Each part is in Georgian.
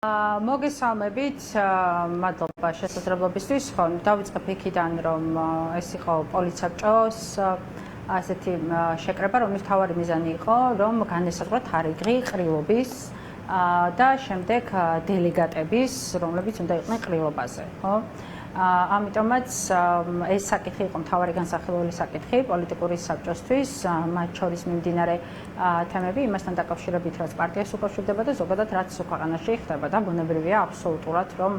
მოგესალმებით, მადლობა შესაძლებლობისთვის. დავიწყებ იქიდან, რომ ეს იყო პოლიცსაბჭოს ასეთი შეკრება, რომლის მთავარი მიზანი იყო, რომ განესაზღვრა თარიღი ყრილობის და შემდეგ დელეგატების, რომლებიც უნდა იყვნენ ყრილობაზე, ხო? ამიტომაც ეს საკითხი იყო მთავარი განსახილველი საკითხი პოლიტიკური საბჭოსთვის, მათ შორის მიმდინარე თემები იმასთან დაკავშირებით, რაც პარტიას უკავშირდება და ზოგადად რაც ქვეყანაში ხდება და ბუნებრივია აბსოლუტურად, რომ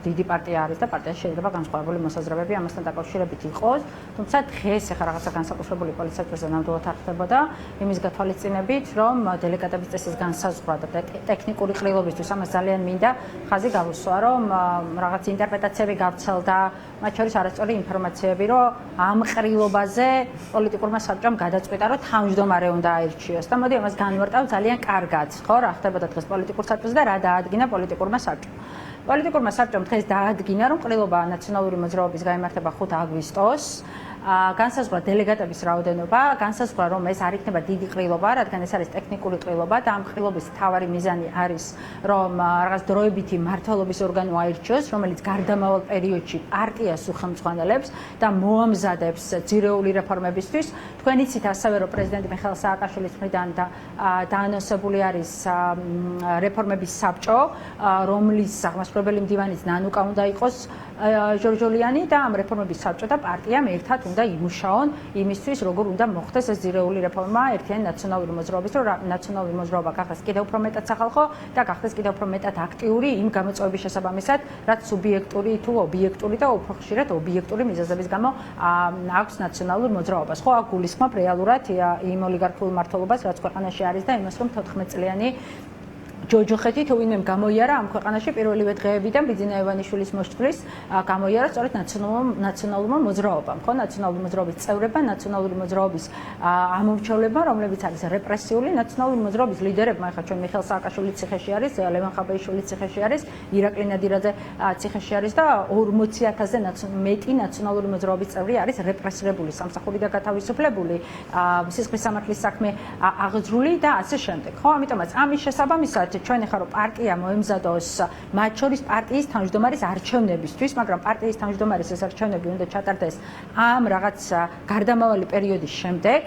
დიდი პარტია არის და პარტიაში შეიძლება განსხვავებული მოსაზრებები ამასთან დაკავშირებით იყოს, თუმცა დღეს ახლა რაღაცა განსაკუთრებული პოლიცსაბჭოზე ნამდვილად არ ხდებოდა იმის გათვალისწინებით, რომ დელეგატების წესის განსაზღვრა და ტექნიკური ყრილობისთვის ამას ძალიან მინდა ხაზი გავუსვა, რომ რაღაც ინტერპრეტაციები გავრცელდა, მათ შორის არასწორი ინფორმაციები, რომ ამ ყრილობაზე პოლიტიკურმა საბჭომ გადაწყვიტა, რომ თავმჯდომარე უნდა აირჩიოს და მოდი ამას განვარტავ ძალიან კარგად, ხო, რა ხდებოდა დღეს პოლიტიკურ საბჭოზე და რა დაადგინა პოლიტიკურმა საბჭომ. პოლიტიკურმა საბჭომ დღეს დაადგინა, რომ ყრილობა ნაციონალური მოძრაობის გაიმართება 5 აგვისტოს. განსაზღვრა დელეგატების რაოდენობა, განსაზღვრა, რომ ეს არ იქნება დიდი ყრილობა, რადგან ეს არის ტექნიკური ყრილობა და ამ ყრილობის მთავარი მიზანი არის, რომ რაღაც დროებითი მმართველობის ორგანო აირჩიოს, რომელიც გარდამავალ პერიოდში პარტიას უხელმძღვანელებს და მოამზადებს ძირეული რეფორმებისთვის. თქვენ იცით ასევე, რომ პრეზიდენტი მიხეილ სააკაშვილის მხრიდან დაანონსებული არის რეფორმების საბჭო, რომლის აღმასრულებელი მდივანიც ნანუკა უნდა იყოს ჟორჟოლიანი და ამ რეფორმების საბჭო და პარტიამ ერთად უნდა იმუშაონ იმისთვის, როგორ უნდა მოხდეს ეს ძირეული რეფორმა ერთიანი ნაციონალური მოძრაობის, რომ ნაციონალური მოძრაობა გახდეს კიდევ უფრო მეტად სახალხო და გახდეს კიდევ უფრო მეტად აქტიური იმ გამოწვევების შესაბამისად, რაც სუბიექტური თუ ობიექტური და უფრო ხშირად ობიექტური მიზეზების გამო აქვს ნაციონალურ მოძრაობას. ხო, აქ გულისხმობ რეალურად იმ ოლიგარქიულ მმართველობას, რაც ქვეყანაში არის და იმას, რომ 14 წლიანი ჯოჯოხეთი თუ ვინმემ გამოიარა ამ ქვეყანაში პირველივე დღეებიდან ბიძინა ივანიშვილის მოსწვლის გამოიარა სწორედ ნაციონალურმა მოძრაობამ, ხო, ნაციონალური მოძრაობის წევრებმა, ნაციონალური მოძრაობის ამომრჩევლებმა, რომლებიც არის რეპრესიული ნაციონალური მოძრაობის ლიდერებმა, ახლა ჩვენ მიხეილ სააკაშვილი ციხეში არის, ლევან ხაბეიშვილი ციხეში არის, ირაკლი ნადირაძე ციხეში არის და 40,000-ზე მეტი ნაციონალური მოძრაობის წევრი არის რეპრესირებული, სამსახურიდან გათავისუფლებული, სისხლის სამართლის საქმე აღძრული და ასე შემდეგ, ხო, ამიტომაც ამის შესაბამისად ჩვენ ახლა რომ პარტია მოემზადოს მათ შორის პარტიის თავმჯდომარის არჩევნებისთვის, მაგრამ პარტიის თავმჯდომარის ეს არჩევნები უნდა ჩატარდეს ამ რაღაც გარდამავალი პერიოდის შემდეგ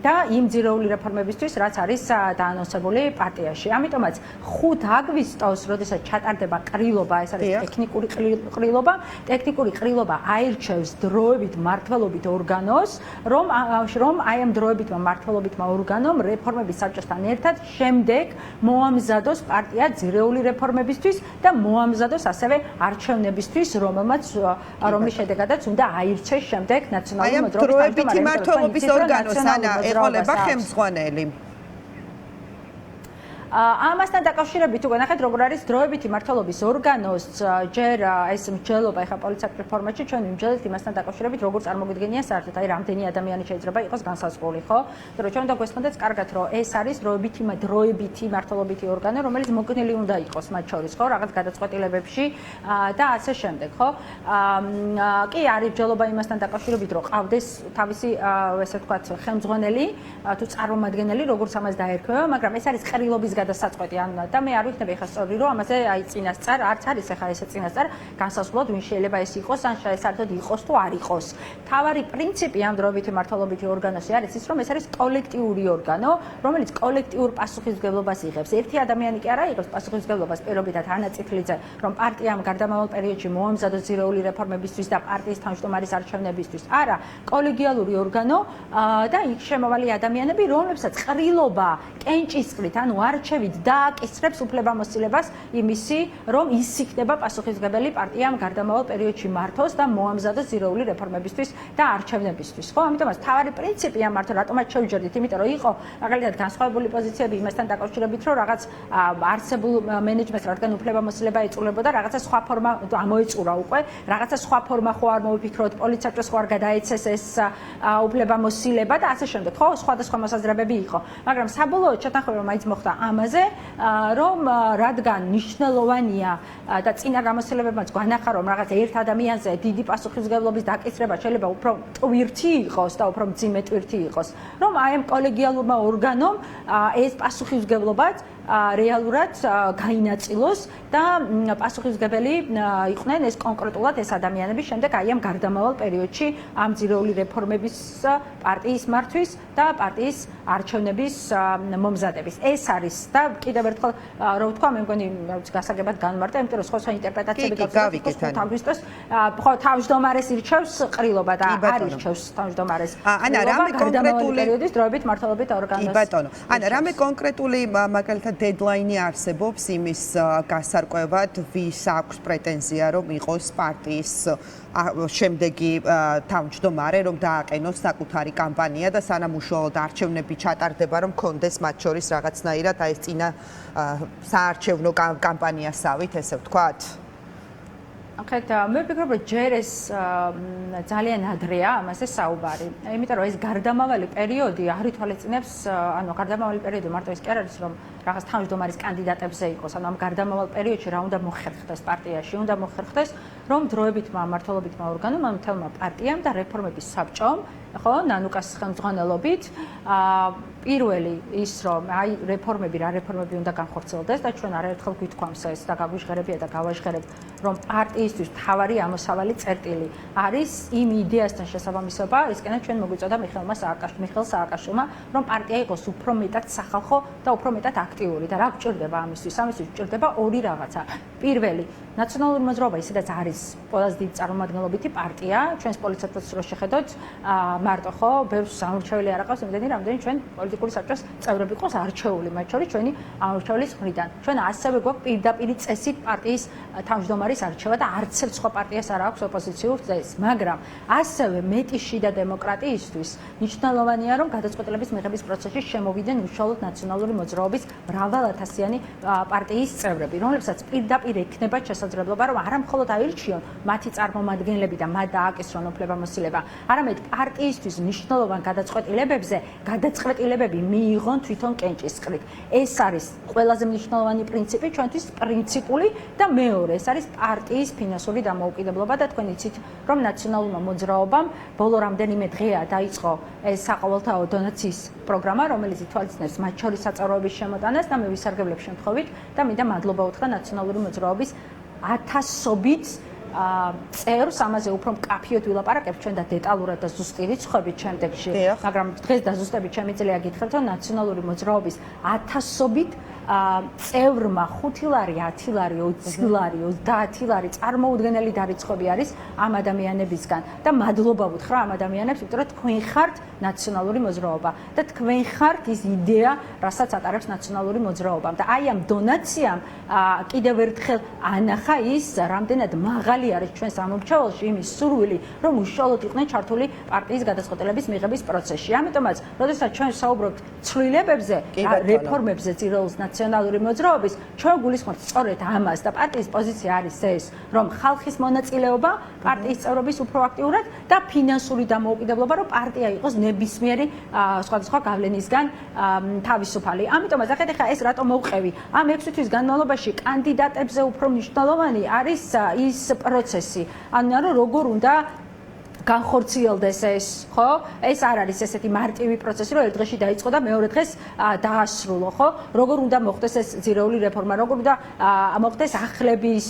და იმ ძირეული რეფორმებისთვის, რაც არის დაანონსებული პარტიაში. ამიტომაც 5 აგვისტოს, როდესაც ჩატარდება ყრილობა, ეს არის ტექნიკური ყრილობა, ტექნიკური ყრილობა აირჩევს დროებით მმართველობით ორგანოს, რომ აი ამ დროებითმა მმართველობითმა ორგანომ რეფორმების საბჭოსთან ერთად შემდეგ მოამზადოს პარტია ძირეული რეფორმებისთვის და მოამზადოს ასევე არჩევნებისთვის, რომლის შედეგადაც უნდა აირჩეს შემდეგ ნაციონალური მოძრაობის დროებითი მმართველობის ორგანოს ანა ეყოლება ხელმძღვანელი. ამასთან დაკავშირებით უკვე ნახეთ, როგორ არის დროებითი მმართველობის ორგანოს ჯერ ეს მსჯელობა ახლა პოლიცსაბჭოს ფორმატში ჩვენ ვიმსჯელებთ იმასთან დაკავშირებით, როგორ წარმოგვიდგენია საერთოდ, აი რამდენი ადამიანი შეიძლება იყოს განსაზღვრული, ხო? იმიტომ რომ ჩვენ უნდა გვესმოდეთ კარგად, რომ ეს არის დროებითი მმართველობითი ორგანო, რომელიც მოგნილი უნდა იყოს მათ შორის, ხო, რაღაც გადაწყვეტილებებში და ასე შემდეგ, ხო? კი, არის მსჯელობა იმასთან დაკავშირებით, რომ ყავდეს თავისი ესე ვთქვათ, ხელმძღვანელი თუ წარმომადგენელი, როგორც ამას დაერქვება, მაგრამ ეს არის ყრილობის გადასაწყვეტი და მე არ ვიქნები ხა სწორი რომ ამაზე აი წინასწარ არც არის ახლა ესე წინასწარ განსაზღვრულად ვინ შეიძლება ეს იყოს ან საერთოდ იყოს თუ არ იყოს. თავარი პრინციპი ამ დროებითი მმართველობითი ორგანოსი არის ის რომ ეს არის კოლექტიური ორგანო, რომელიც კოლექტიურ პასუხისმგებლობას იღებს. ერთი ადამიანი კი არა იღებს პასუხისმგებლობას პირობითად ანა წითლიძე, რომ პარტიამ გარდამავალ პერიოდში მოამზადოს ძირეული რეფორმებისთვის და პარტიის თავმჯდომარის არჩევნებისთვის. არა, კოლეგიალური ორგანო და იქ შემოვალი ადამიანები, რომლებსაც ყრილობა კენჭისყრით, ანუ არჩევით დააკისრებს უფლებამოსილებას იმისი, რომ ის იქნება პასუხისმგებელი პარტიამ გარდამავალ პერიოდში მართოს და მოამზადოს ძირეული რეფორმებისთვის და არჩევნებისთვის. ხო, ამიტომაც თავარი პრინციპი ამ მართო რატომაც შევჯერდით, იმიტომ რომ იყო მაგალითად განსხვავებული პოზიციები იმასთან დაკავშირებით, რომ რაღაც არსებულ მენეჯმენტს რადგან უფლებამოსილება ეწულებოდა, რაღაცა სხვა ფორმა ამოეწურა უკვე, რაღაცა სხვა ფორმა ხო არ მოვიფიქროთ, პოლიცსაბჭოს ხო არ გადაეცეს ეს უფლებამოსილება და ასე შემდეგ, ხო, სხვადასხვა მოსაზრებები იყო. მაგრამ საბოლოოდ შეთანხმება მაინც მოხდა ამაზე, რომ რადგან მნიშვნელოვანია და წინა გამოცდილებებმაც გვანახა, რომ რაღაც ერთ ადამიანზე დიდი პასუხისმგებლობის დაკისრება შეიძლება უფრო ტვირთი იყოს და უფრო მძიმე ტვირთი იყოს, რომ აი ამ კოლეგიალურმა ორგანომ ეს პასუხისმგებლობაც რეალურად გაინაწილოს და პასუხისმგებელი იყვნენ ეს კონკრეტულად ეს ადამიანები შემდეგ აი ამ გარდამავალ პერიოდში ამ ძირეული რეფორმების პარტიის მართვის და პარტიის არჩევნების მომზადების. ეს არის და კიდევ ერთხელ რო ვთქვა, მე მგონი გასაგებად განმარტა, იმიტომ რომ სხვა ინტერპრეტაციები გაქვს. აგვისტოს ხო თავმჯდომარეს ირჩევს ყრილობა და არ ირჩევს თავმჯდომარეს. ანა რამე კონკრეტული პერიოდის დროებით მართლობით ორგანოს. კი ბატონო. ანა რამე კონკრეტული მაგალითად დედლაინი არსებობს იმის გასარკვევად, ვის აქვს პრეტენზია რომ იყოს პარტიის შემდეგი თავმჯდომარე, რომ დააყენოს საკუთარი კამპანია და სანამ უშუალოდ არჩევნები ჩატარდება, რომ კონდეს მათ შორის რაღაცნაირად აი ეს წინა საარჩევნო კამპანიასავით, ესე ვთქვათ. ახეთ მე ვფიქრობ, რომ ჯერ ეს ძალიან ადრეა ამაზე საუბარი. იმიტომ რომ ეს გარდამავალი პერიოდი არ ითვალისწინებს, ანუ გარდამავალი პერიოდი მარტო ის კი არ არის, რომ რაღაც თავმჯდომარის კანდიდატებზე იყოს, ანუ ამ გარდამავალ პერიოდში რა უნდა მოხერხდეს პარტიაში, უნდა მოხერხდეს, რომ დროებითმა მმართველობითმა ორგანომა, მთელმა პარტიამ და რეფორმების საბჭომ, ხო, ნანუკას ხელმძღვანელობით, პირველი ის რომ აი რეფორმები უნდა განხორციელდეს და ჩვენ არაერთხელ გვითქვამს ეს და გაგვიჟღერებია და გავაჟღერებ, რომ პარტიისთვის მთავარი ამოსავალი წერტილი არის იმ იდეასთან შესაბამისობა, ისკენა ჩვენ მოგვიწოდა მიხეილ სააკაშვილმა, რომ პარტია იყოს უფრო მეტად სახალხო და უფრო მეტად აქტიური და რა გვჭირდება ამისთვის? ამისთვის გვჭირდება ორი რაღაცა. პირველი, ნაციონალური მოძრაობა ისედაც არის ყველაზე დიდი წარმომადგენლობითი პარტია, ჩვენს პოლიტიკურ პროცესს რო შეხედოთ, მარტო ხო, ბევრს ამორჩეველი არ აყავს, იმდენი რამდენი ჩვენ პოლიტიკური საბჭოს წევრები ყავს არჩეული, მათ შორის ჩვენი ამორჩეველის მხრიდან. ჩვენ ასევე გვაქვს პირდაპირი წესით პარტიის თავმჯდომარის არჩევა და არც ერთ სხვა პარტიას არ აქვს ოპოზიციურ წესს, მაგრამ ასევე მეტი შიდა დემოკრატიისთვის მნიშვნელოვანია, რომ გადაწყვეტილების მიღების პროცესში შემოვიდნენ უშუალოდ ნაციონალური მოძრაობის მრავალათასიანი პარტიის წევრები, რომლებსაც პირდაპირ ექნება შესაძლებლობა, რომ არა მხოლოდ აირჩიონ მათი წარმომადგენლები და მათ დააკისრონ უფლებამოსილება, არამედ პარტიისთვის მნიშვნელოვან გადაწყვეტილებები მიიღონ თვითონ კენჭისყრით. ეს არის ყველაზე მნიშვნელოვანი პრინციპი ჩვენთვის პრინციპული და მეორე, ეს არის პარტიის ფინანსური დამოუკიდებლობა და თქვენ იცით, რომ ნაციონალურმა მოძრაობამ ბოლო რამდენიმე დღეა დაიწყო ეს საყოველთაო დონაციის პროგრამა, რომელიც ითვალისწინებს მათ შორის საწარმოების შემოტანას და მე ვისარგებლებ შემთხვევით და მინდა მადლობა უთხრა ნაციონალური მოძრაობის ათასობით წერს ამაზე უფრო მკაფიოდ ვილაპარაკებ ჩვენ და დეტალურად და ზუსტი რიცხვებით შემდეგში, მაგრამ დღეს დაზუსტებით შემიძლია გითხრათ, რომ ნაციონალური მოძრაობის ათასობით წევრმა 5 ლარი, 10 ლარი, 20 ლარი, 30 ლარი წარმოუდგენელი დარიცხები არის ამ ადამიანებისგან და მადლობა ვუთხრა ამ ადამიანებს, იმიტომ რომ თქვენ ხართ ნაციონალური მოძრაობა და თქვენ ხართ ის იდეა, რასაც ატარებს ნაციონალური მოძრაობა და აი ამ დონაციამ კიდევ ერთხელ ანახა ის რამდენად მაღალი არის ჩვენს ამორჩეველში იმის სურვილი, რომ უშუალოდ იყვნენ ჩართული პარტიის გადაწყვეტილების მიღების პროცესში. ამიტომაც, როდესაც ჩვენ საუბრობთ ცვლილებებზე, რეფორმებზე ძირეულს ნაციონალური მოძრაობის, ჩვენ გულისხმობთ სწორედ ამას და პარტიის პოზიცია არის ეს, რომ ხალხის მონაწილეობა პარტიის წევრობის უფრო აქტიურად და ფინანსური დამოუკიდებლობა, რომ პარტია იყოს ნებისმიერი სხვადასხვა გავლენისგან თავისუფალი. ამიტომაც, ახლა ეს რატომ მოვყევი? ამ 6 თვის განმავლობაში კანდიდატებზე უფრო მნიშვნელოვანი არის ის პროცესი, ანუ როგორ უნდა განხორციელდეს ეს, ხო? ეს არ არის ესეთი მარტივი პროცესი, რომ ერთ დღეში დაიწყო და მეორე დღეს დაასრულო, ხო? როგორ უნდა მოხდეს ეს ძირეული რეფორმა, როგორ უნდა მოხდეს ახლების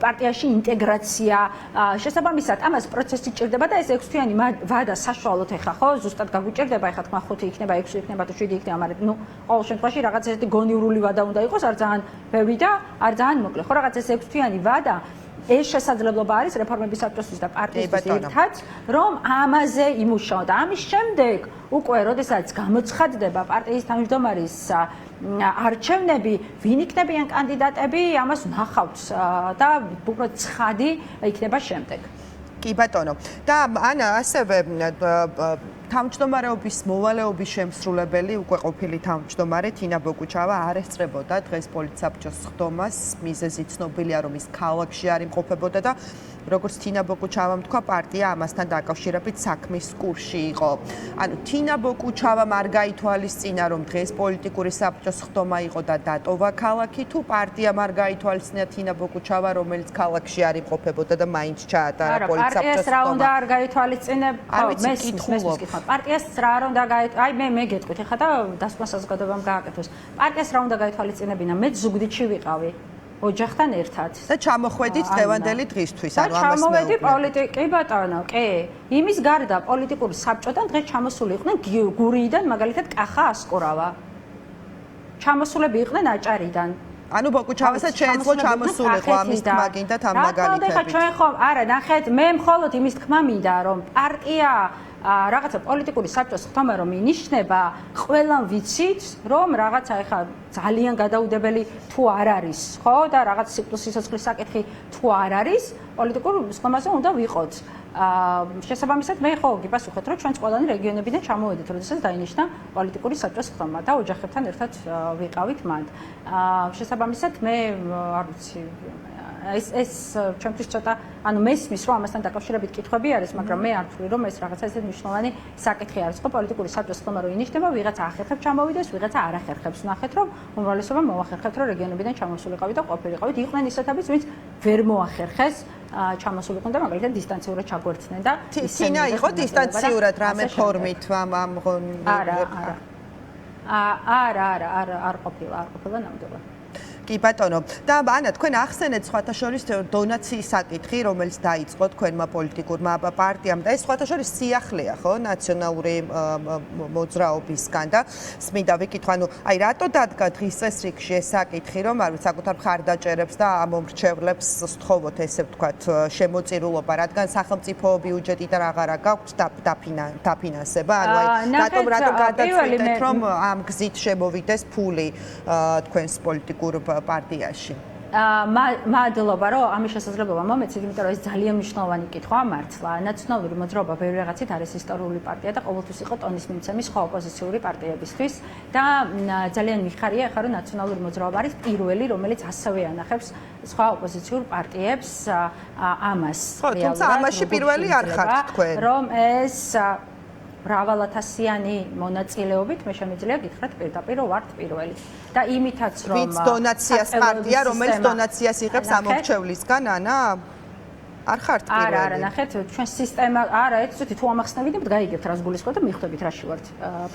პარტიაში ინტეგრაცია, შესაბამისად, ამას პროცესი ჭირდება და ეს 6 თვიანი ვადა საშუალოდ ეხა, ხო? ზუსტად გაგვიჭირდება, ეხა თქვა 5 იქნება, 6 იქნება თუ 7 იქნება, მაგრამ ნუ ყოველ შემთხვევაში რაღაც ესეთი გონივრული ვადა უნდა იყოს, არ ძალიან ბევრი და არ ძალიან მოკლე, ხო? რაღაც ეს 6 თვიანი ვადა ეს შესაძლებლობა არის რეფორმების საბჭოსთვის და პარტიისთვის ერთად, რომ ამაზე იმუშაო და ამის შემდეგ უკვე როდესაც გამოცხადდება პარტიის თავმჯდომარის არჩევნები, ვინ იქნებიან კანდიდატები, ამას ვნახავთ და უფრო ცხადი იქნება შემდეგ. კი ბატონო. და ანა ასევე თავმჯდომარეობის მოვალეობის შემსრულებელი უკვე ყოფილი თავმჯდომარე თინა ბოკუჩავა არ ესწრებოდა დღეს პოლიტსაბჭოს ხდომას, მიზეზი ცნობილია, რომ ის ქალაქში არ იმყოფებოდა და როგორც თინა ბოკუჩავამ თქვა, პარტია ამასთან დაკავშირებით საქმის კურსში იყო. ანუ თინა ბოკუჩავამ არ გაითვალისწინა, რომ დღეს პოლიტიკური საბჭოს ხდომა იყო და დატოვა ქალაქი, თუ პარტიამ არ გაითვალისწინა თინა ბოკუჩავა, რომელიც ქალაქში არ იმყოფებოდა და მაინც ჩაატარა პოლიტსაბჭოს ხდომა. პარტიას რა უნდა არ გაითვალისწინებ? მესმის კითხულობ. პარტიას რა უნდა აი მე გეტყვით ეხლა და დასკვნა საზოგადოებამ გააკეთოს. პარტიას რა უნდა გაითვალისწინებინა? მე ზუგდიდში ვიყავი. ოჯახთან ერთად. და ჩამოხვედით დღევანდელი დღისთვის, ანუ ამას ჩამოვედი პოლიტიკი ბატონო, კი. იმის გარდა პოლიტიკური საბჭოდან დღეს ჩამოსული იყვნენ გურიიდან, მაგალითად კახა ასკურავა. ჩამოსულები იყვნენ აჭარიდან. ანუ ბოკუჩავასაც შეეძლო ჩამოსულიყო ამის თქმა გინდათ ამ მაგალითებით. რა თქმა უნდა, ჩვენ ხომ არა, ნახეთ, მე მხოლოდ იმის თქმა მინდა, რომ პარტია რაღაცა პოლიტიკური საბჭოს ხთომა რომ ინიშნება, ყველამ ვიცით, რომ რაღაცა ეხა ძალიან გადაუდებელი თუ არ არის, ხო? და რაღაც სიცოცხლის საკითხი თუ არ არის, პოლიტიკურ ხთომაზე უნდა ვიყოთ. შესაბამისად მე ხო გიპასუხეთ, რომ ჩვენც ყველანი რეგიონებიდან ჩამოვედით, როდესაც დაინიშნა პოლიტიკური საბჭოს ხთომა და ოჯახებთან ერთად ვიყავით მანდ. შესაბამისად მე არ ვიცი ეს ჩვენთვის ცოტა ანუ მესმის რომ ამასთან დაკავშირებით კითხვები არის, მაგრამ მე არ ვთვლი რომ ეს რაღაცა ისეთ მნიშვნელოვანი საკითხი არის, ხო პოლიტიკური საბჭოს ხთომა რომ ინიშნება, ვიღაცა ახერხებს ჩამოვიდეს, ვიღაცა არ ახერხებს. ნახეთ რომ უმრავლესობა მოახერხებთ რომ რეგიონებიდან ჩამოსულიყავით და ყოფილიყავით. იყვნენ ისეთებიც, ვინც ვერ მოახერხეს ჩამოსულიყვნენ და მაგალითად დისტანციურად ჩაგვერთდნენ და თინა იყო დისტანციურად რამე ფორმით ამ არ ყოფილა ნამდვილად. კი ბატონო, და ანა თქვენ ახსენეთ სხვათა შორის დონაციის საკითხი, რომელიც დაიწყო თქვენმა პოლიტიკურმა პარტიამ და ეს სხვათა შორის სიახლეა, ხო, ნაციონალური მოძრაობისგან და სმინდა ვიკითხო, ანუ აი რატო დადგა დღის წესრიგში ეს საკითხი, რომ არ ვიცი, საკუთარ მხარდაჭერებს და ამომრჩევლებს სთხოვოთ, ესე ვთქვათ, შემოწირულობა, რადგან სახელმწიფო ბიუჯეტიდან აღარა გაქვთ დაფინანსება, ანუ აი რატომ გადაწყვიტეთ, რომ ამ გზით შემოვიდეს ფული თქვენს პოლიტიკურ პარტიაში. მადლობა, რომ ამის შესაძლებლობა მომეცით, იმიტომ რომ ეს ძალიან მნიშვნელოვანი კითხვაა მართლა. ნაციონალური მოძრაობა ბევრი რაღაცით არის ისტორიული პარტია და ყოველთვის იყო ტონის მიმცემი სხვა ოპოზიციური პარტიებისთვის და ძალიან მიხარია ახლა რომ ნაციონალური მოძრაობა არის პირველი, რომელიც ასევე ანახებს სხვა ოპოზიციურ პარტიებს ამას. ხო, თუმცა ამაში პირველი არ ხართ თქვენ. რომ ეს მრავალათასიანი მონაწილეობით მე შემიძლია გითხრათ პირდაპირ რომ ვართ პირველი და იმითაც რომ ვინც დონაციას პარტია რომელიც დონაციას იღებს ამორჩევლისგან ანა არ ხართ პირველი არა ნახეთ ჩვენ სისტემა არა ეცოთი თუ ამახსნებიდით გაიგებთ რას გულისხმობთ და მიხვდებით რაში ვართ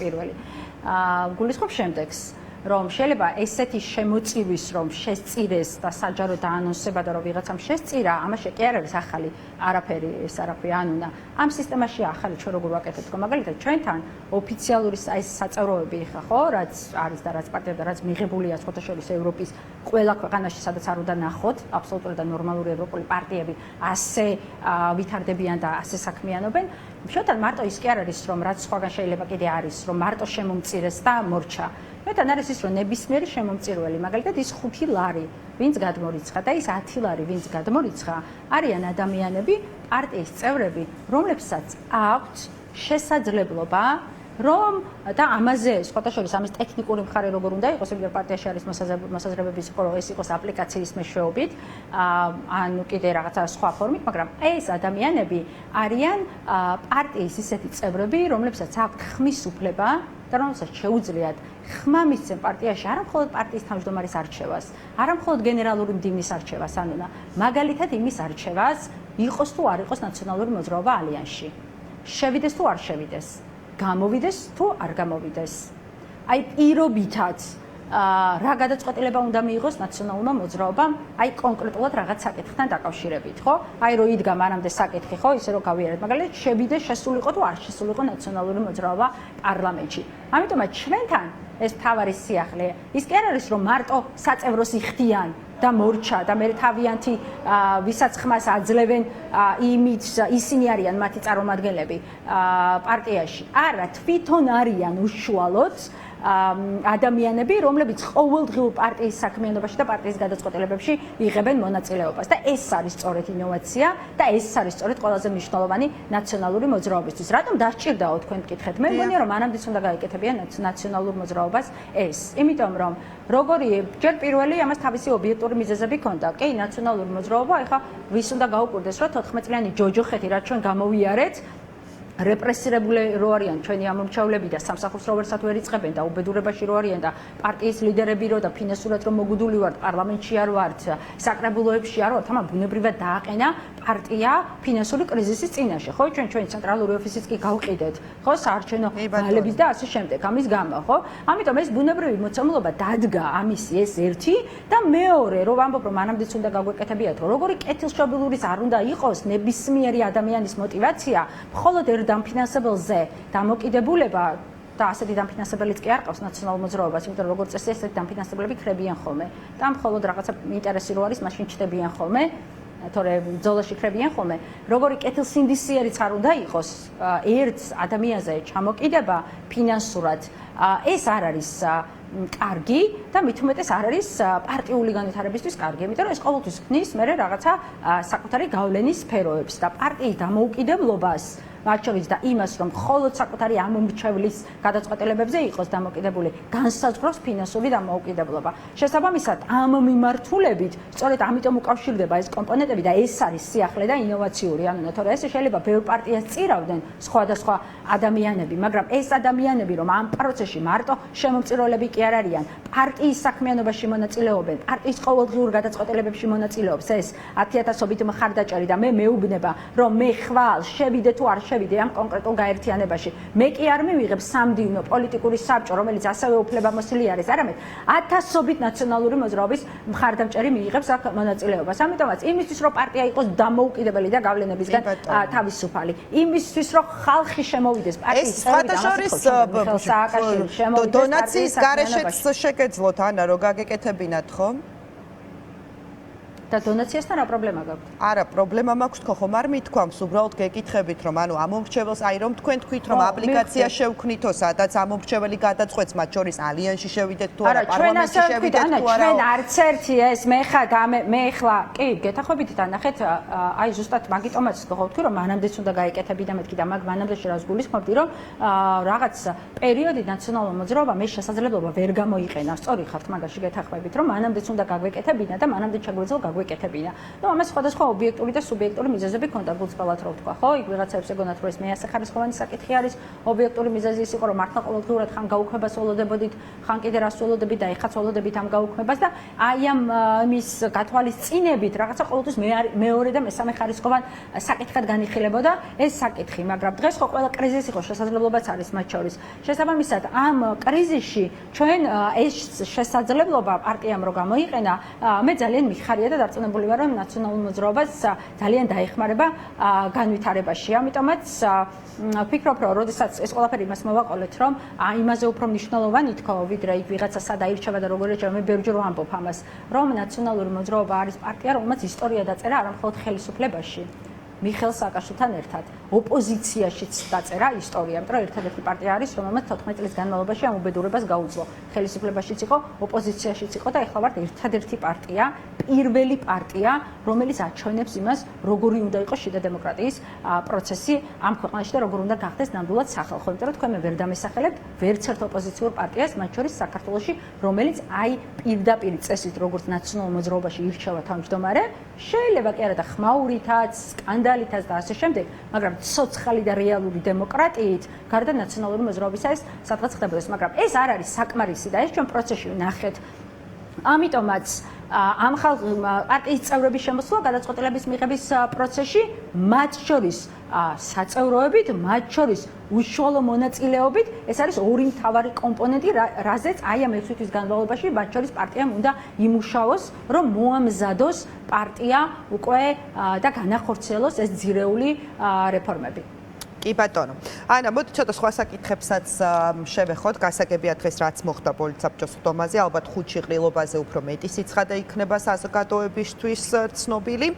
პირველი გულისხმობ შემდეგს რომ შეიძლება ესეთი შემოწივის რომ შესწირეს და საჯარო დაანონსება და რომ ვიღაცამ შესწირა, ამაში კი არ არის ახალი არაფერი, ეს არაფერი ანუნა. ამ სისტემაში ახალი ჩვენ როგორ ვაკეთებთ, მაგალითად ჩვენთან ოფიციალური ეს საწევროები ხა ხო, რაც არის და რაც პარტია და რაც მიღებულია სხვათა შორის ევროპის ყველა ქვეყანაში, სადაც არ უნდა ნახოთ, აბსოლუტურად და ნორმალური ევროპული პარტიები ასე ვითარდებიან და ასე საქმიანობენ. შოთან მარტო ის კი არ არის რომ რაც სხვაგან შეიძლება კიდე არის, რომ მარტო შემომწირეს და მორჩა. მეთან არის ის რომ ნებისმიერი შემომწირველი, მაგალითად ის 5 ლარი, ვინც გადმორიცხა და ის 10 ლარი, ვინც გადმორიცხა, არიან ადამიანები, პარტიის წევრები, რომლებსაც აქვთ შესაძლებლობა რომ და ამაზე სხვათა შორის ამის ტექნიკური მხარე როგორ უნდა იყოს, იმიტომ პარტიაში არის მოსაზრებების იყო რომ ეს იყოს აპლიკაციის მეშვეობით, ანუ კიდე რაღაცა სხვა ფორმით, მაგრამ ეს ადამიანები არიან პარტიის ისეთი წევრები, რომლებსაც აქვთ ხმის უფლება და რომელსაც შეუძლიათ ხმა მისცემ პარტიაში არა მხოლოდ პარტიის თავმჯდომარის არჩევას, არა მხოლოდ გენერალური მდივნის არჩევას, ანუ მაგალითად იმის არჩევას, იყოს თუ არ იყოს ნაციონალური მოძრაობა ალიანსში. შევიდეს თუ არ შევიდეს, გამოვიდეს თუ არ გამოვიდეს. აი პირობითად რა გადაწყვეტილება უნდა მიიღოს ნაციონალურმა მოძრაობამ, აი კონკრეტულად რაღაც საკითხთან დაკავშირებით, ხო? აი რო იდგა მანამდე საკითხი, ხო, ისე რომ გავიარეთ, მაგალითად შევიდეს შესულიყო თუ არ შესულიყო ნაციონალური მოძრაობა პარლამენტში. ამიტომაც ჩვენთან ეს თავარი სიახლე ის კი არ არის რომ მარტო საწევროს იხდიან და მორჩა და მე თავიანთი ვისაც ხმას აძლევენ იმით ისინი არიან მათი წარმომადგენლები პარტიაში არა თვითონ არიან უშუალოდ ადამიანები რომლებიც ყოველდღიურ პარტიის საქმიანობაში და პარტიის გადაწყვეტილებებში იღებენ მონაწილეობას და ეს არის სწორედ ინოვაცია და ეს არის სწორედ ყველაზე მნიშვნელოვანი ნაციონალური მოძრაობისთვის. რატომ დასჭირდაო თქვენ მკითხეთ? მე მგონია რომ მანამდეც უნდა გაიკეთებიან ნაციონალურ მოძრაობას ეს. იმიტომ რომ როგორი ჯერ პირველი ამას თავისი ობიექტური მიზეზები ჰქონდა. კი, ნაციონალური მოძრაობა, ეხლა ვის უნდა გაუკვირდეს, რომ 14 წლიანი ჯოჯოხეთი რაც ჩვენ გამოვიარეთ რეპრესირებული რო არიან ჩვენი ამომრჩევლები და სამსახურს რო ვერსად ვერ იწყებენ და უბედურებაში რო არიან და პარტიის ლიდერები რო და ფინანსურად რო მოგუდული ვართ, პარლამენტში არ ვართ, საკრებულოებში არ ვართ, თამა ბუნებრივად დააყენა პარტია ფინანსური კრიზისის წინაშე, ხო? ჩვენი ცენტრალური ოფისიც კი გავყიდეთ, ხო, საარჩევნო ვალების და ასე შემდეგ. ამის გამო, ხო? ამიტომ ეს ბუნებრივი მოცემულობა დადგა ამისი ეს ერთი და მეორე, რო ვამბობ, რომ მანამდეც უნდა გაგვეკეთებიათ, რომ როგორი კეთილშობილურის არ უნდა იყოს ნებისმიერი ადამიანის мотиваცია, მხოლოდ დამფინანსებელზე დამოკიდებულება და ასეთი დამფინანსებელიც კი არ ყავს ნაციონალურ მოძრაობას, იმიტომ რომ როგორც წესი ესეთი დამფინანსებლები ხრებიან ხოლმე და მხოლოდ რაღაცა ინტერესი რო არის, მაშინ ჩდებიან ხოლმე, თორე ბრძოლაში ხრებიან ხოლმე. როგორი კეთილსინდისიერიც არ უნდა იყოს ერთ ადამიანზე ჩამოკიდება ფინანსურად, ეს არ არის კარგი და მით უმეტეს არ არის პარტიული განვითარებისთვის კარგი, იმიტომ რომ ეს ყოველთვის ხნის მე რაღაცა საკუთარი გავლენის სფეროებს და პარტიის დამოუკიდებლობას მათ შორის და იმას, რომ მხოლოდ საკუთარი ამომრჩევლის გადაწყვეტილებებზე იყოს დამოკიდებული, განსაზღვროს ფინანსური დამოუკიდებლობა. შესაბამისად, ამ მიმართულებით, სწორედ ამიტომ უკავშირდება ეს კომპონენტები და ეს არის სიახლე და ინოვაციური, ანუ თორე ეს შეიძლება ბევრ პარტიას წირავდნენ სხვადასხვა ადამიანები, მაგრამ ეს ადამიანები, რომ ამ პროცესში მარტო შემომწირველები კი არ არიან, პარტიის საქმიანობაში მონაწილეობენ, პარტიის ყოველდღიურ გადაწყვეტილებებში მონაწილეობს ეს 10,000-ობით მხარდაჭერი და მე მეუბნება, რომ მე ხვალ შევიდე თუ არ შევიდე ამ კონკრეტულ გაერთიანებაში. მე კი არ მივიღებ სამდივნო პოლიტიკური საბჭო, რომელიც ასევე უფლებამოსილი არის, არამედ 1000-ობით ნაციონალური მოძრაობის მხარდამჭერი მიიღებს აქ მონაწილეობას. ამიტომაც იმისთვის, რომ პარტია იყოს დამოუკიდებელი და გავლენებისგან თავისუფალი, იმისთვის, რომ ხალხი შემოვიდეს პარტიის წევრად, დონაციის გარეშეც შეგეძლოთ, ანა, რომ გაგეკეთებინათ, ხო? და დონაციასთან რა პრობლემა გაქვთ? არა, პრობლემა მაქვს თქო, ხომ არ მithქვამს, უბრალოდ გეკითხებით, რომ ანუ ამომრჩეველს, აი რომ თქვენ თქვით, რომ აპლიკაცია შევქნითო, სადაც ამომრჩეველი გადაწყვეტს, მათ შორის ალიანსში შევიდეთ თუ არა, პარლამენტში შევიდეთ თუ არა. ჩვენ არც ერთი ეს მე ხლა, კი, გეთახვებით და ნახეთ, აი ზუსტად მაგიტომაც ვთქვი, რომ მანამდეც უნდა გაეკეთებინა და მეთქი და მაგ მანამდეში რას გულისხმობდი, რომ რაღაც პერიოდი ნაციონალურ მოძრაობა მე შესაძლებლობა ვერ გამოიყენა. სწორი ხართ მაგაში გეთახვებით, რომ მანამდეც უნდა გაგვეკეთებინა და მანამდე შეგვეძლო გვეკეთებინა. ნუ ამას სხვადასხვა ობიექტური და სუბიექტური მიზეზები ქონდა, გულწრფელად რო ვთქვა, ხო? იქ ვიღაცებს ეგონათ, რომ ეს მეასახარისხოვანი საკითხი არის, ობიექტური მიზეზი ის იყო, რომ მართლა ყოველდღიურად ხან გაუქმებას ველოდებოდით, ხან კიდე რას ველოდებით და ეხაც ველოდებით ამ გაუქმებას და აი ამ იმის გათვალისწინებით რაღაცა ყოველთვის მეორე და მესამე ხარისხოვან საკითხად განიხილებოდა ეს საკითხი, მაგრამ დღეს ხო ყველა კრიზისი ხო შესაძლებლობაც არის მათ შორის. შესაბამისად, ამ კრიზისში ჩვენ ეს შესაძლებლობა პარტიამ რო გამოიყენა, მე ძალიან მიხარია და დარწმუნებული ვარ, რომ ნაციონალურ მოძრაობას ძალიან დაეხმარება განვითარებაში. ამიტომაც ვფიქრობ, რომ როდესაც ეს ყველაფერი იმას მოვაყოლეთ, რომ იმაზე უფრო მნიშვნელოვანი თქო, ვიდრე იქ ვიღაცა სად აირჩევა და როგორ ეჭება, მე ბევრჯერ ვამბობ ამას, რომ ნაციონალური მოძრაობა არის პარტია, რომელმაც ისტორია დაწერა არა მხოლოდ ხელისუფლებაში, მიხეილ სააკაშვილთან ერთად ოპოზიციაშიც დაწერა ისტორია, იმიტომ რომ ერთადერთი პარტია არის, რომელმაც 14 წლის განმავლობაში ამ უბედურებას გაუძლო. ხელისუფლებაშიც იყო, ოპოზიციაშიც იყო და ეხლა ვართ ერთადერთი პარტია, პირველი პარტია, რომელიც აჩვენებს იმას, როგორი უნდა იყოს შიდა დემოკრატიის პროცესი ამ ქვეყანაში და როგორ უნდა გახდეს ნამდვილად სახალხო. იმიტომ რომ თქვენ მე ვერ დამესახელებთ ვერც ერთ ოპოზიციურ პარტიას, მათ შორის საქართველოში, რომელიც აი პირდაპირ წესით, როგორც ნაციონალურ მოძრაობაში ირჩევა თავმჯდომარე, შეიძლება კი არა და ხმაურითაც, სკანდალითაც და ასე შემდეგ, მაგრამ ცოცხალი და რეალური დემოკრატიით გარდა ნაციონალური მოძრაობისა ეს სადღაც ხდებოდეს, მაგრამ ეს არ არის საკმარისი და ეს ჩვენ პროცესში ვნახეთ. ამიტომაც ამ პარტიის წევრების შემოსვლა გადაწყვეტილების მიღების პროცესში, მათ შორის საწევროებით, მათ შორის უშუალო მონაწილეობით, ეს არის ორი მთავარი კომპონენტი, რაზეც აი ამ 6 თვის განმავლობაში მათ შორის პარტიამ უნდა იმუშაოს, რომ მოამზადოს პარტია უკვე და განახორციელოს ეს ძირეული რეფორმები. კი ბატონო. ანა, მოდი ცოტა სხვა საკითხებსაც შევეხოთ. გასაგებია დღეს რაც მოხდა პოლიცსაბჭოს ხდომაზე, ალბათ ხუთში ყრილობაზე უფრო მეტი სიცხადე იქნება საზოგადოებისთვის ცნობილი.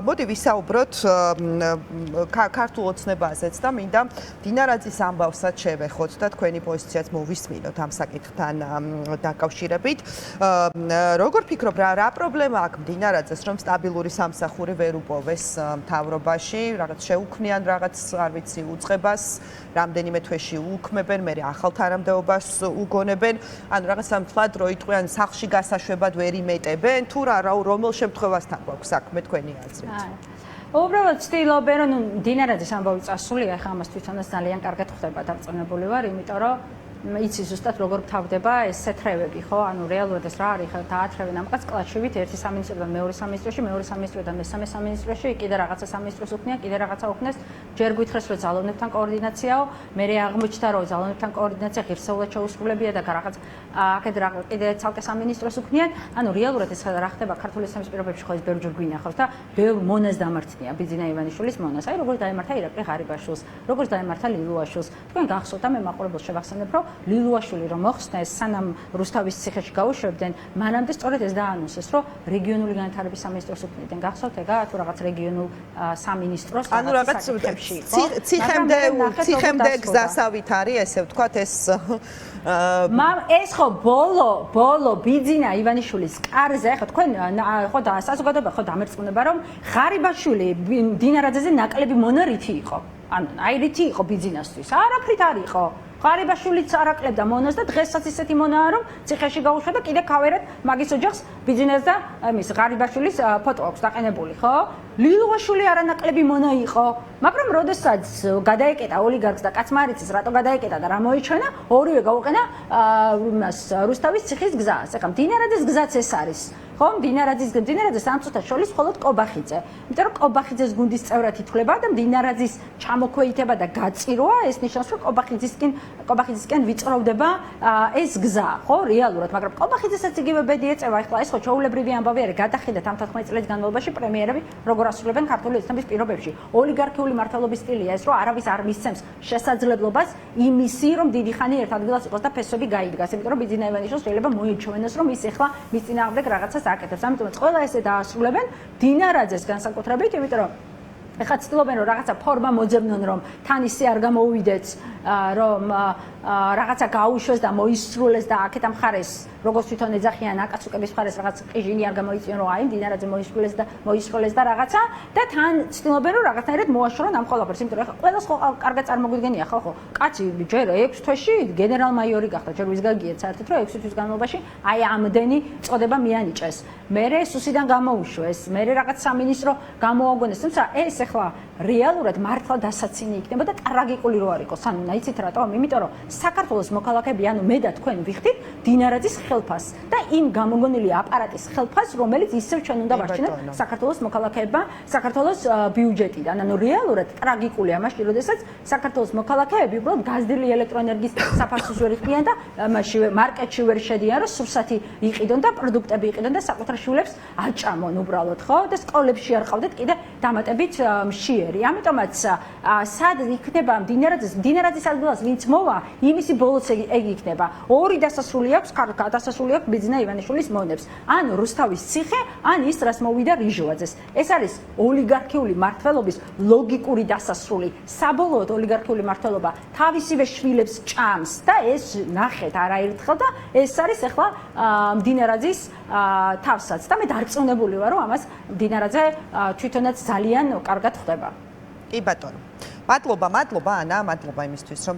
მოდი ვისაუბროთ ქართულ ოცნებაზეც და მინდა დინარაძის ამბავსაც შევეხოთ და თქვენი პოზიციაც მოვისმინოთ ამ საკითხთან დაკავშირებით. როგორ ფიქრობ, რა პრობლემა აქვს დინარაძეს, რომ სტაბილური სამსახური ვერ უპოვეს მთავრობაში, რაღაც შეუქმნიან რაღაც არ ვიცი უწყებას, რამდენიმე თვეში უქმებენ, მე ახალ თანამდებობას უგონებენ, ანუ რაღაცა მთლად რო იტყვიან სახლში გასაშვებად ვერ იმეტებენ, თუ რა რომელ შემთხვევასთან გვაქვს საქმე თქვენი აზრით? უბრალოდ ვცდილობენ, რომ მდინარაძის ამბავი წასულია, ახლა ამას თვითონაც ძალიან კარგად ხვდება, დარწმუნებული ვარ, იმიტომ რომ იცი ზუსტად როგორ თავდება ეს სეთრევები, ხო? ანუ რეალურად ეს რა არის, ხა დაათრევენ ამ კაც კლაჩივით ერთი სამინისტროდან მეორე სამინისტროში, მეორე სამინისტროდან მესამე სამინისტროში, კიდე რაღაცა სამინისტროს უქმნიან, კიდე რაღაცა უქმნეს. ჯერ გითხრეს, რომ ძალოვნებთან координაციაო, მე აღმოჩნდა, რომ ძალოვნებთან координაცია ღირსეულად შეუსრულებია და რაღაც აქეთ კიდე ცალკე სამინისტროს უქმნიან. ანუ რეალურად ეს რა ხდება ქართული სამის პირობებში, ხო ეს ბევრჯერ გვინახავს და ბევრ მონას დამართნია ბიძინა ივანიშვილის მონას. აი როგორ დაემართა ირაკლი ღარიბაშვილს, როგორ დაემართა ლილუაშვილს. თქვენ გახსოვთ და მე მაყურებელს შევახსენებ, რომ ლილუაშვილი რომ მოხსნა ეს სანამ რუსთავის ციხეში გაუშვებდნენ, მანამდე სწორედ ეს დაანონსეს, რომ რეგიონული განვითარების სამინისტროს უქმნიდნენ. გახსოვთ ეგა თუ რაღაც რეგიონულ სამინისტროს ანუ რაღაც ციხემდე გზასავით არის, ესე ვთქვათ, ეს ეს ხო ბოლო ბიძინა ივანიშვილის კარზე, ხო თქვენ ხო და საზოგადოება ხო დამერწმუნება, რომ ღარიბაშვილი მდინარაძეზე ნაკლები მონა რითი იყო. ანუ აი რითი იყო ბიძინასთვის? არაფრით არ იყო. ღარიბაშვილიც არაკლებდა მონას და დღესაც ისეთი მონაა, რომ ციხეში გაუშვა და კიდე ქავერად მაგის ოჯახს ბიძინას და ამის ღარიბაშვილის ფოტო აქვს დაყენებული, ხო? ლილუაშვილი არანაკლები მონა იყო, მაგრამ როდესაც გადაეკეტა ოლიგარქს და კაცმა არ იცის რატო გადაეკეტა და რა მოიჩვენა, ორივე გაუყენა იმას რუსთავის ციხის გზას. ეხლა მდინარაძის გზაც ეს არის. ხო, მდინარაძის ამწუთა შორის მხოლოდ კობახიძე. იმიტომ რომ კობახიძეს გუნდის წევრად ითვლება და მდინარაძის ჩამოქვეითება და გაწირვა ეს ნიშნავს, რომ კობახიძისკენ ვიწროვდება ეს გზა, ხო, რეალურად, მაგრამ კობახიძესაც იგივე ბედი ეწევა. ეხლა ეს ხო ჩაულებრივი ამბავი არის, გადახედათ ამ 14 წლის განმავლობაში პრემიერები როგორ ასრულებენ ქართული ოცნების პირობებში. ოლიგარქიული მართლობის სტილია ეს, რომ არავის არ მისცემს შესაძლებლობას იმისი, რომ დიდი ხანი ერთ ადგილას იყოს და ფესვები გაიდგას. იმიტომ რომ ბიძინა ივანიშვილს შეიძლება მოიჩვენოს, რომ ის ეხლა მის წინააღმდეგ რაღაცას აკეთებს. ამიტომაც ყველა ესე დაასრულებენ დინარაძეს განსაკუთრებით, იმიტომ რომ ეხლა ცდილობენ რომ რაღაცა ფორმა მოძებნონ, რომ თან ისე არ გამოუვიდეთ, რომ რაღაცა გაუშვეს და მოისრულეს და აქეთ ამ ხარეს როგორც თვითონ ეძახიან აკაცუკების ხარეს რაღაც ყიჟინი არ გამოიწვიონ, რომ აი მდინარაძე მოისრულეს და რაღაცა და თან ცდილობენ რომ რაღაცნაირად მოაშორონ ამ ყველაფერს. იმიტომ რომ ეხლა ყველას ხო კარგად წარმოგვიდგენია ხო კაცი ჯერ 6 თვეში გენერალ-მაიორი გახდა, ჯერ ვისგაგიეთ საერთოდ რომ 6 თვის განმავლობაში აი ამდენი წოდება მიანიჭეს. მერე სუსიდან გამოუშვეს, მერე რაღაც სამინისტრო გამოაგონეს. თუმცა ეს ეხლა რეალურად მართლა დასაცინი იქნება და ტრაგიკული რო არ იყოს. ანუ იცით რატომ? იმიტომ რომ საქართველოს მოქალაქეები, ანუ მე და თქვენ ვიხდით დინარაძის ხელფას და იმ გამოგონილი აპარატის ხელფას, რომელიც ისევ ჩვენ უნდა ვარჩინოთ საქართველოს მოქალაქეებმა, საქართველოს ბიუჯეტიდან. ანუ რეალურად ტრაგიკულია მაშინ, როდესაც საქართველოს მოქალაქეები უბრალოდ გაზდილი ელექტროენერგიის საფასურს ვერ იყრიან და მაშინ მარკეტში ვერ შედიან, რომ სურსათი იყიდონ და პროდუქტები იყიდონ და საკუთარ შვილებს აჭამონ უბრალოდ, ხო? და სკოლებში არ ყავდეთ კიდე დამატებით მშიერი. ამიტომაც სად იქნება მდინარაძის ადგილას ვინც მოვა, იმისი ბოლოც ეგ იქნება. ორი დასასრული აქვს, დასასრული აქვს ბიძინა ივანიშვილის მონებს. ან რუსთავის ციხე, ან ის რას მოვიდა რიჟოაძეს. ეს არის ოლიგარქიული მართლობის ლოგიკური დასასრული. საბოლოოდ ოლიგარქიული მართლობა თავისივე შვილებს ჭამს და ეს ნახეთ არაერთხელ და ეს არის ახლა მდინარაძის თავსაც. და მე დარწმუნებული ვარ, რომ ამას მდინარაძე თვითონაც ძალიან კარგად ხვდება. კი ბატონო. მადლობა ანა, მადლობა იმისთვის რომ